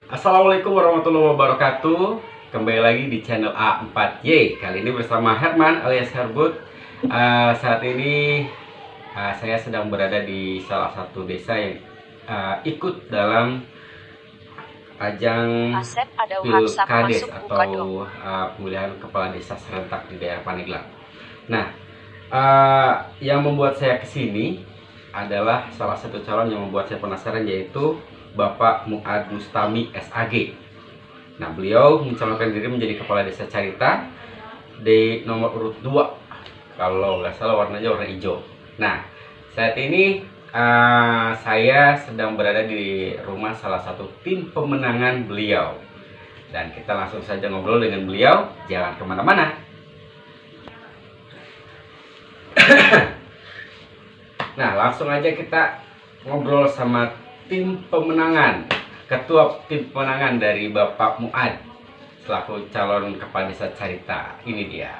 Assalamualaikum warahmatullahi wabarakatuh. Kembali lagi di channel A4Y. Kali ini bersama Herman alias Herbut. Saat ini saya sedang berada di salah satu desa yang ikut dalam ajang Pilkades atau pemilihan kepala desa serentak di daerah Pandeglang. Nah, yang membuat saya kesini adalah salah satu calon yang membuat saya penasaran, yaitu Bapak Muad Mustami SAG. Nah, beliau mencalonkan diri menjadi kepala desa Carita di nomor urut 2. Kalau nggak salah warnanya warna hijau. Nah, saat ini saya sedang berada di rumah salah satu tim pemenangan beliau. Dan kita langsung saja ngobrol dengan beliau. Jangan kemana-mana. Nah, langsung aja kita ngobrol sama tim pemenangan, ketua tim pemenangan dari Bapak Muad selaku calon kepala desa Carita. Ini dia.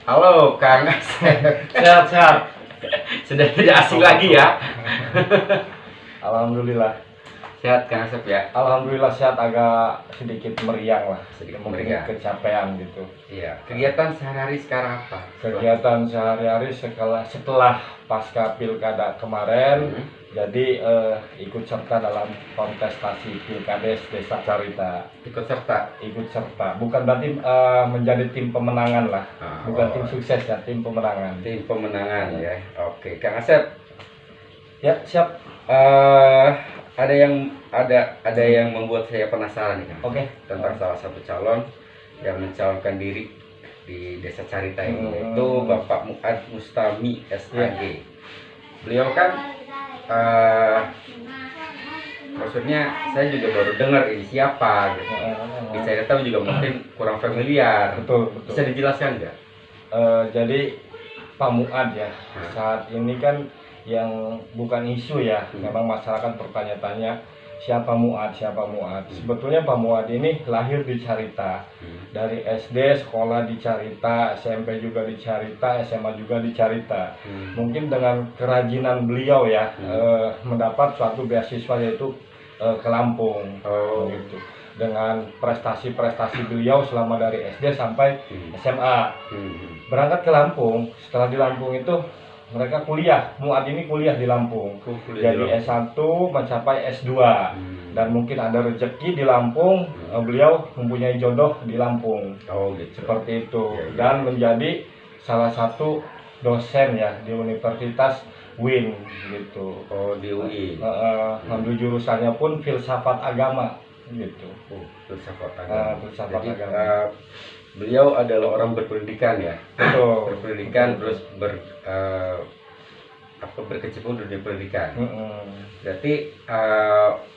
Halo Kang Asep. Sehat-sehat. Sudah tidak asing lagi ya. Alhamdulillah. Sehat Kang Asep ya. Alhamdulillah sehat, agak sedikit meriang lah. Sedikit Mungkin meriang. kecapean gitu. Iya. Kegiatan sehari-hari sekarang apa? Kegiatan sehari-hari setelah pasca pilkada kemarin, jadi ikut serta dalam kontestasi Pilkades Desa Carita. Ikut serta. Ikut serta. Bukan berarti menjadi tim pemenangan lah. Bukan tim sukses ya, tim pemenangan. Tim pemenangan ya. Oke, Kang Asep. Ya, siap. Ada yang membuat saya penasaran nih, Kang. Oke. Tentang salah satu calon yang mencalonkan diri di Desa Carita ini, yaitu Bapak Muad Mustami SAG. Beliau kan maksudnya saya juga baru dengar ini siapa gitu. Di Carita juga mungkin kurang familiar. Betul. Bisa dijelaskan nggak? Jadi Pak Muad ya, saat ini kan yang bukan isu ya, memang masyarakat bertanya-tanya siapa Muad. Sebetulnya Pak Muad ini lahir di Carita, dari SD sekolah di Carita, SMP juga di Carita, SMA juga di Carita. Mungkin dengan kerajinan beliau ya, mendapat suatu beasiswa yaitu ke Lampung. Gitu. Dengan prestasi-prestasi beliau selama dari SD sampai SMA. Berangkat ke Lampung, setelah di Lampung itu mereka kuliah, Muad ini kuliah di Lampung. Jadi S1 mencapai S2. Dan mungkin ada rezeki di Lampung, beliau mempunyai jodoh di Lampung. Gitu. Seperti itu. Dan menjadi salah satu dosen ya di Universitas UIN gitu. Di UI. Ambil jurusannya pun filsafat agama gitu. Filsafat agama. Filsafat Jadi, agama. Beliau adalah orang berpendidikan ya. Betul. Berpendidikan terus berkecimpung di pendidikan. Berarti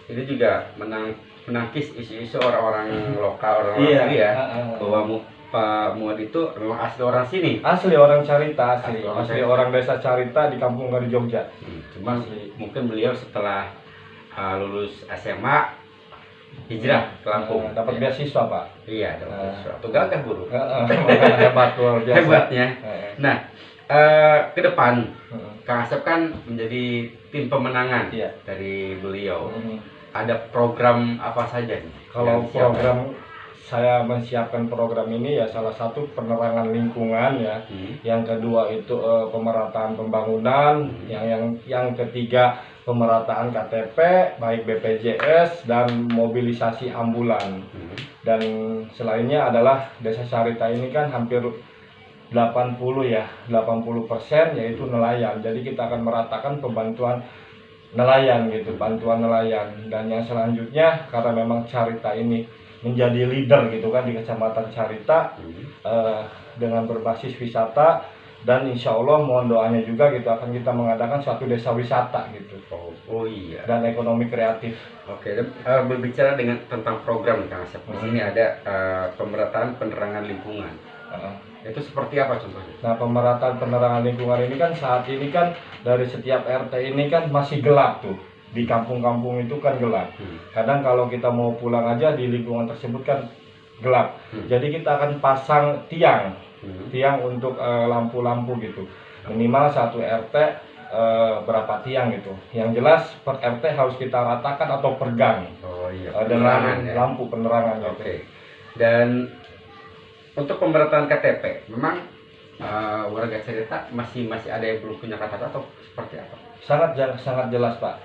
ini juga menangkis isu-isu orang-orang lokal, orang asli ya. Bahwa Pak Muad itu memang asli orang sini. Asli orang Carita, asli orang desa Carita di Kampung Gari Jogja. Cuma mungkin beliau setelah lulus SMA hijrah ke Lampung, dapat beasiswa Pak. Iya, dapat beasiswa. Tunggal kan guru. Hebat, luar biasa. Hebatnya. Nah, ke depan Kang Asep kan menjadi tim pemenangan dari beliau. Ada program apa saja nih? Kalau program saya menyiapkan program ini ya, salah satu penerangan lingkungan ya. Yang kedua itu pemerataan pembangunan, yang ketiga pemerataan KTP baik BPJS dan mobilisasi ambulan. Dan selainnya adalah Desa Carita ini kan hampir 80% yaitu nelayan. Jadi kita akan meratakan pembantuan nelayan gitu, bantuan nelayan. Dan yang selanjutnya karena memang Carita ini menjadi leader gitu kan di Kecamatan Carita dengan berbasis wisata, dan insya Allah mohon doanya juga gitu akan kita mengadakan suatu desa wisata gitu. Iya. Dan ekonomi kreatif. Oke, berbicara tentang program Kang Asep. Di sini ada pemerataan penerangan lingkungan. Itu seperti apa contohnya? Nah, pemerataan penerangan lingkungan ini kan saat ini kan dari setiap RT ini kan masih gelap tuh. Di kampung-kampung itu kan gelap. Kadang kalau kita mau pulang aja di lingkungan tersebut kan gelap. Jadi kita akan pasang tiang untuk lampu-lampu gitu. Minimal satu RT berapa tiang gitu. Yang jelas per RT harus kita ratakan atau per gang. Oh iya. Dengan Ya. lampu penerangan. Oke. Dan untuk pemerataan KTP, memang warga cerita masih ada yang belum punya KTP atau seperti apa? Sangat jelas Pak.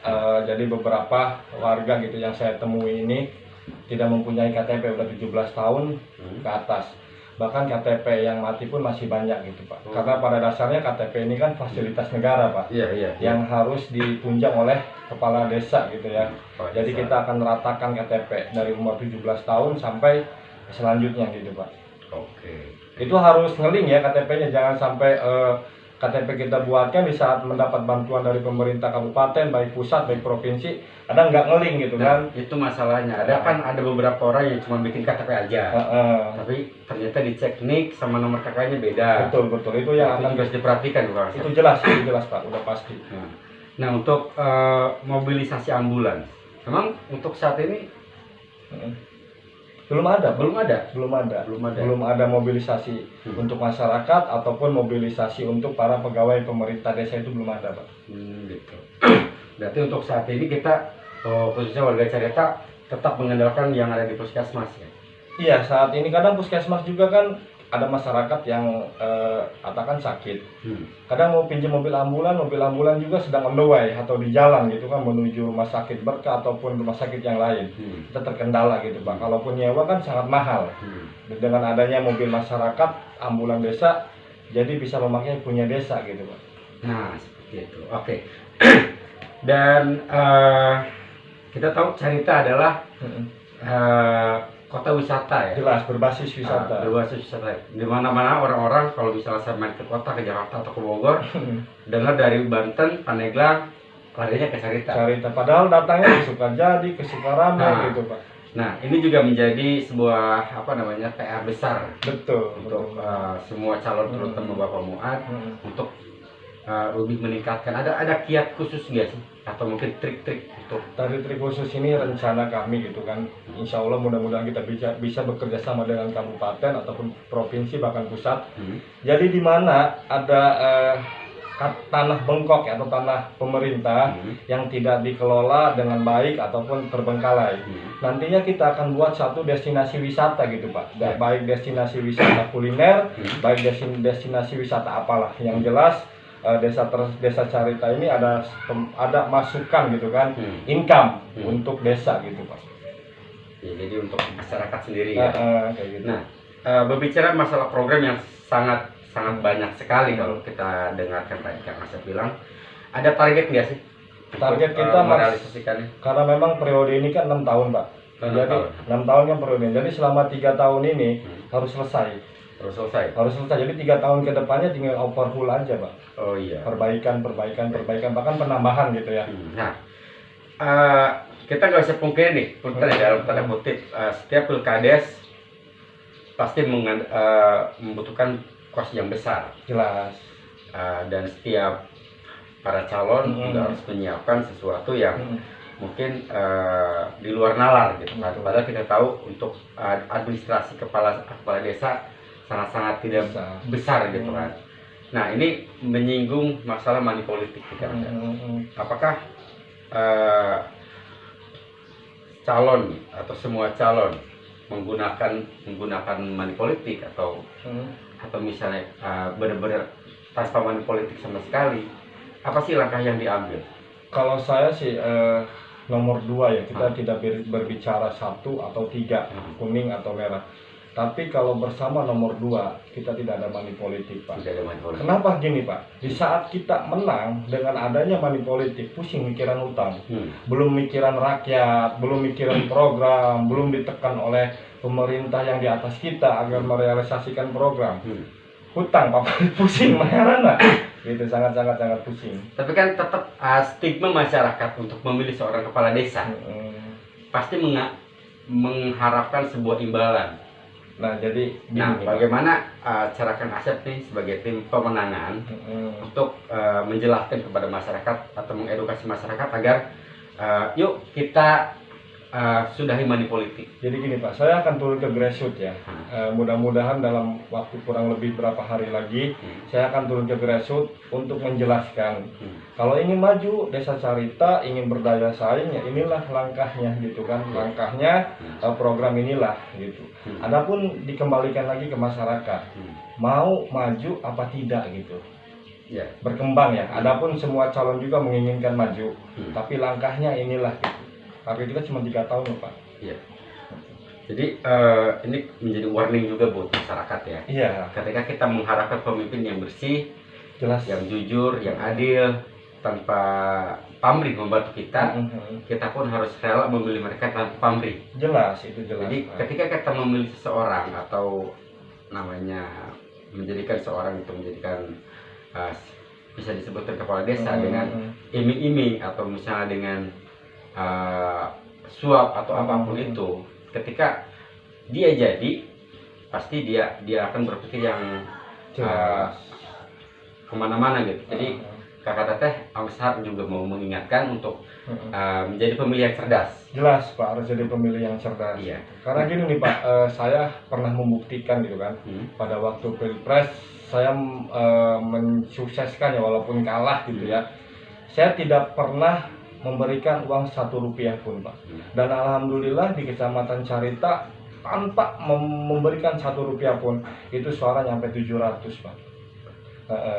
Jadi beberapa warga gitu yang saya temui ini tidak mempunyai KTP udah 17 tahun ke atas. Bahkan KTP yang mati pun masih banyak gitu Pak. Karena pada dasarnya KTP ini kan fasilitas negara Pak. Iya. Yang harus ditunjang oleh kepala desa gitu ya. Jadi kita akan meratakan KTP dari umur 17 tahun sampai selanjutnya gitu Pak. Oke. Itu harus ngeling ya KTP-nya, jangan sampai KTP kita buatkan di saat mendapat bantuan dari pemerintah kabupaten, baik pusat, baik provinsi, ada nggak ngeling gitu kan. Itu masalahnya. Ada beberapa orang yang cuma bikin KTP aja. Tapi ternyata dicek nik sama nomor kakaknya beda. Betul, itu yang akan harus diperhatikan Pak. Itu jelas Pak, udah pasti. Nah, untuk mobilisasi ambulans, memang untuk saat ini belum ada mobilisasi untuk masyarakat ataupun mobilisasi untuk para pegawai pemerintah desa, itu belum ada Pak. Gitu. Berarti untuk saat ini kita khususnya warga Carita tetap mengandalkan yang ada di puskesmas ya? Iya, saat ini kadang puskesmas juga kan ada masyarakat yang katakan sakit. Kadang mau pinjam mobil ambulan juga sedang on the way atau di jalan gitu kan menuju rumah sakit Berkah ataupun rumah sakit yang lain. Kita terkendala gitu Pak. Kalaupun nyewa kan sangat mahal. Dengan adanya mobil masyarakat, ambulan desa, jadi bisa memakai punya desa gitu Pak. Nah, seperti itu. Oke. Dan kita tahu Carita adalah kota wisata ya. Jelas berbasis wisata. Di mana-mana orang-orang kalau misalnya saya main ke kota, ke Jakarta atau ke Bogor, dengar dari Banten, Pandeglang, larinya ke Carita. Padahal datangnya ke Sukajadi, ke Sukarame gitu Pak. Nah, ini juga menjadi sebuah PR besar. Betul. Untuk semua calon terutama Bapak Muad untuk lebih meningkatkan. Ada kiat khusus nggak sih? Atau mungkin trik-trik untuk trik khusus ini rencana kami gitu kan. Insya Allah mudah-mudahan kita bisa bekerja sama dengan kabupaten ataupun provinsi bahkan pusat. Jadi di mana ada tanah bengkok atau tanah pemerintah yang tidak dikelola dengan baik ataupun terbengkalai. Nantinya kita akan buat satu destinasi wisata gitu Pak. Baik destinasi wisata kuliner, baik destinasi wisata apalah. Yang jelas desa Carita ini ada masukan gitu kan, income untuk desa gitu Pak. Ya, jadi untuk masyarakat sendiri ya. Kayak gitu. Nah, berbicara masalah program yang sangat banyak sekali kalau kita dengarkan tadi Kang Asep bilang, ada target nggak sih? Target kita merealisasikannya? Karena memang periode ini kan 6 tahun Pak. Jadi 6 tahun kan periode. Jadi selama 3 tahun ini harus selesai. Jadi 3 tahun ke depannya tinggal overhaul aja Pak. Oh iya. Perbaikan, bahkan penambahan gitu ya. Nah, kita nggak bisa pungkiri nih, dalam tanda kutip, setiap pilkades pasti membutuhkan kos yang besar. Jelas. Dan setiap para calon juga harus menyiapkan sesuatu yang mungkin di luar nalar gitu. Padahal kita tahu untuk administrasi kepala desa sangat tidak besar gitu kan. Nah, ini menyinggung masalah money politik kita. Apakah calon atau semua calon menggunakan money politik atau misalnya benar-benar tanpa money politik sama sekali? Apa sih langkah yang diambil? Kalau saya sih nomor 2 ya, kita tidak berbicara 1 atau 3 kuning atau merah. Tapi kalau bersama nomor 2 kita tidak ada money politik Pak. Kenapa gini Pak? Di saat kita menang dengan adanya money politik, pusing mikiran hutang, belum mikiran rakyat, belum mikiran program, belum ditekan oleh pemerintah yang di atas kita agar merealisasikan program. Hutang Pak, pusing mana? Gitu, sangat pusing. Tapi kan tetap stigma masyarakat untuk memilih seorang kepala desa pasti mengharapkan sebuah imbalan. Nah, jadi bagaimana cara Kang Asep nih sebagai tim pemenangan untuk menjelaskan kepada masyarakat atau mengedukasi masyarakat agar yuk kita sudahi money politik? Jadi gini Pak, saya akan turun ke grassroots ya. Mudah-mudahan dalam waktu kurang lebih berapa hari lagi, saya akan turun ke grassroots untuk menjelaskan. Kalau ingin maju Desa Carita, ingin berdaya saing, ya inilah langkahnya gitu kan. Langkahnya program inilah gitu. Adapun dikembalikan lagi ke masyarakat, mau maju apa tidak gitu. Ya. Berkembang ya. Adapun semua calon juga menginginkan maju, tapi langkahnya inilah gitu. Target kita cuma 3 tahun loh Pak. Iya. Jadi ini menjadi warning juga buat masyarakat ya. Iya. Ketika kita mengharapkan pemimpin yang bersih, Jelas. yang jujur, yang adil, tanpa pamrih membantu kita, kita pun harus rela memilih mereka tanpa pamrih. Jelas, itu jelas. Jadi ketika kita memilih seseorang atau namanya menjadikan seorang itu menjadikan bisa disebutkan kepala desa dengan iming-iming atau misalnya dengan suap atau apapun itu, ketika dia jadi pasti dia akan berpikir yang kemana-mana gitu. Jadi kakak teteh Amsar juga mau mengingatkan untuk menjadi pemilih yang cerdas. Jelas Pak, harus jadi pemilih yang cerdas. Iya. Karena gini nih Pak, saya pernah membuktikan gitu kan, pada waktu pilpres saya mensukseskan ya walaupun kalah gitu ya. Saya tidak pernah memberikan uang 1 rupiah pun Pak. Dan alhamdulillah di Kecamatan Carita tanpa memberikan 1 rupiah pun itu suara nyampe 700 Pak.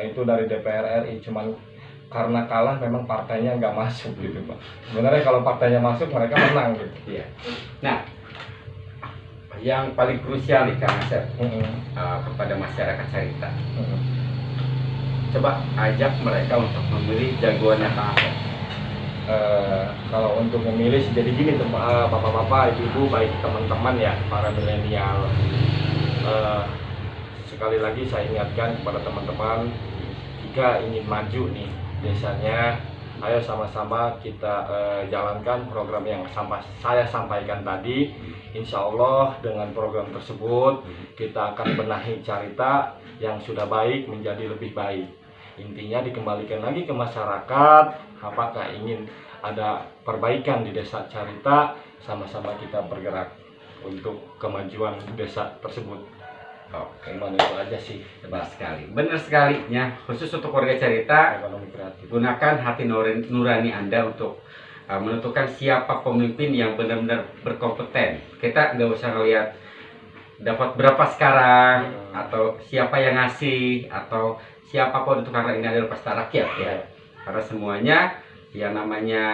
Itu dari DPR RI, cuman karena kalah memang partainya nggak masuk gitu Pak. Sebenarnya kalau partainya masuk mereka menang gitu. Iya. Nah, yang paling krusial nih Kang Asep kepada masyarakat Carita, coba ajak mereka untuk memilih jagoannya Kang Asep. Kalau untuk memilih jadi gini tuh bapak-bapak, ibu-ibu, baik teman-teman ya para milenial, sekali lagi saya ingatkan kepada teman-teman, jika ingin maju nih desanya, ayo sama-sama kita jalankan program yang saya sampaikan tadi. Insya Allah dengan program tersebut kita akan benahi Carita yang sudah baik menjadi lebih baik. Intinya dikembalikan lagi ke masyarakat, apakah ingin ada perbaikan di Desa Carita, sama-sama kita bergerak untuk kemajuan desa tersebut. Oke, itu aja sih. Benar sekali. Benar sekali ya, khusus untuk warga Carita, Ekonomi kreatif. gunakan hati nurani Anda untuk menentukan siapa pemimpin yang benar-benar berkompeten. Kita nggak usah ngelihat dapat berapa sekarang, atau siapa yang ngasih, atau siapapun itu, karena ini adalah pesta rakyat ya. Karena semuanya yang namanya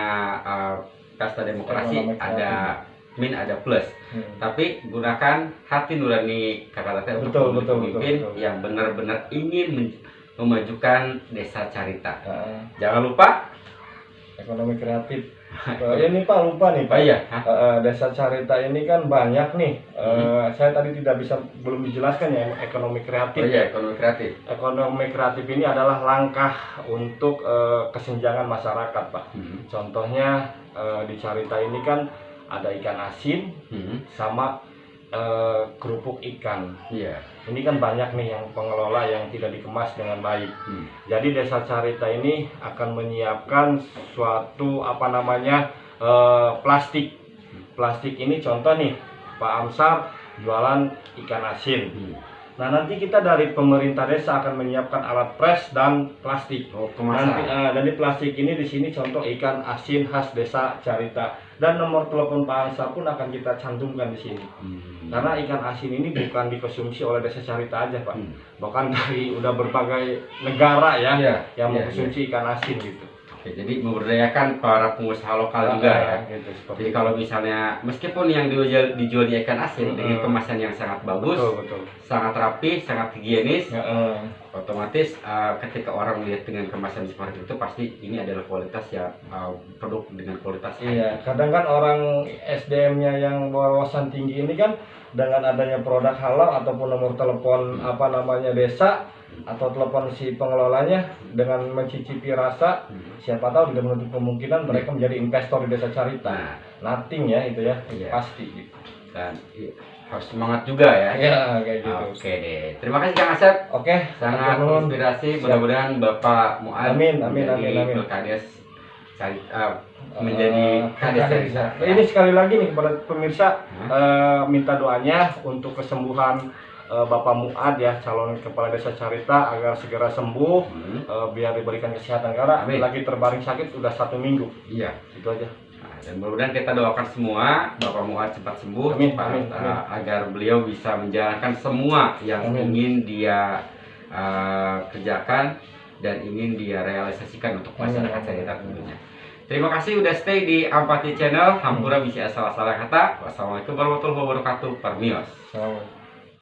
pesta demokrasi ada min ada plus. Tapi gunakan hati nurani kakak teteh untuk pemimpin yang benar-benar ingin memajukan Desa Carita. Jangan lupa ekonomi kreatif. Ini Pak, lupa nih Pak. Iya. Desa Carita ini kan banyak nih. Saya tadi belum dijelaskan ya ekonomi kreatif. Iya, ekonomi kreatif. Ekonomi kreatif ini adalah langkah untuk kesenjangan masyarakat Pak. Contohnya di Carita ini kan ada ikan asin sama kerupuk ikan. Iya. Ini kan banyak nih yang pengelola yang tidak dikemas dengan baik. Jadi Desa Carita ini akan menyiapkan suatu plastik. Plastik ini contoh nih Pak Amsar jualan ikan asin. Nah nanti kita dari pemerintah desa akan menyiapkan alat pres dan plastik. Nanti dari plastik ini di sini contoh ikan asin khas Desa Carita, dan nomor telepon Pak Amsar pun akan kita cantumkan di sini. Karena ikan asin ini bukan dikonsumsi oleh Desa Carita aja Pak, bahkan dari udah berbagai negara ya yang mengkonsumsi ikan asin gitu. Oke, jadi memberdayakan para pengusaha lokal juga ya. Gitu, jadi kalau misalnya meskipun yang dijual di ikan asin dengan kemasan yang sangat bagus, sangat rapi, sangat higienis, otomatis ketika orang melihat dengan kemasan seperti itu pasti ini adalah kualitas ya, produk dengan kualitas. Iya, kadang kan orang SDM-nya yang wawasan tinggi ini kan dengan adanya produk halal ataupun nomor telepon desa atau telepon si pengelolanya dengan mencicipi rasa, siapa tahu tidak menutup kemungkinan mereka menjadi investor di Desa Carita. Nothing ya itu ya, pasti gitu. Dan harus semangat juga ya. Iya, kayak gitu. Oke deh. Terima kasih Kang Asep. Oke, sangat inspirasi. Mudah-mudahan Bapak Muad amin. Pilkades menjadi kades desa. Ini sekali lagi nih kepada pemirsa, minta doanya untuk kesembuhan Bapak Muad ya, calon kepala desa Carita, agar segera sembuh, biar diberikan kesehatan, karena lagi terbaring sakit udah 1 minggu. Iya, itu aja. Nah, dan mudah-mudahan kita doakan semua Bapak Muad cepat sembuh, Amin, cepat, amin, amin. agar beliau bisa menjalankan semua yang ingin dia kerjakan dan ingin dia realisasikan untuk masyarakat Carita tentunya. Terima kasih udah stay di Ampati Channel. Hampura bisa salah-salah kata. Wassalamualaikum warahmatullahi wabarakatuh. Permios.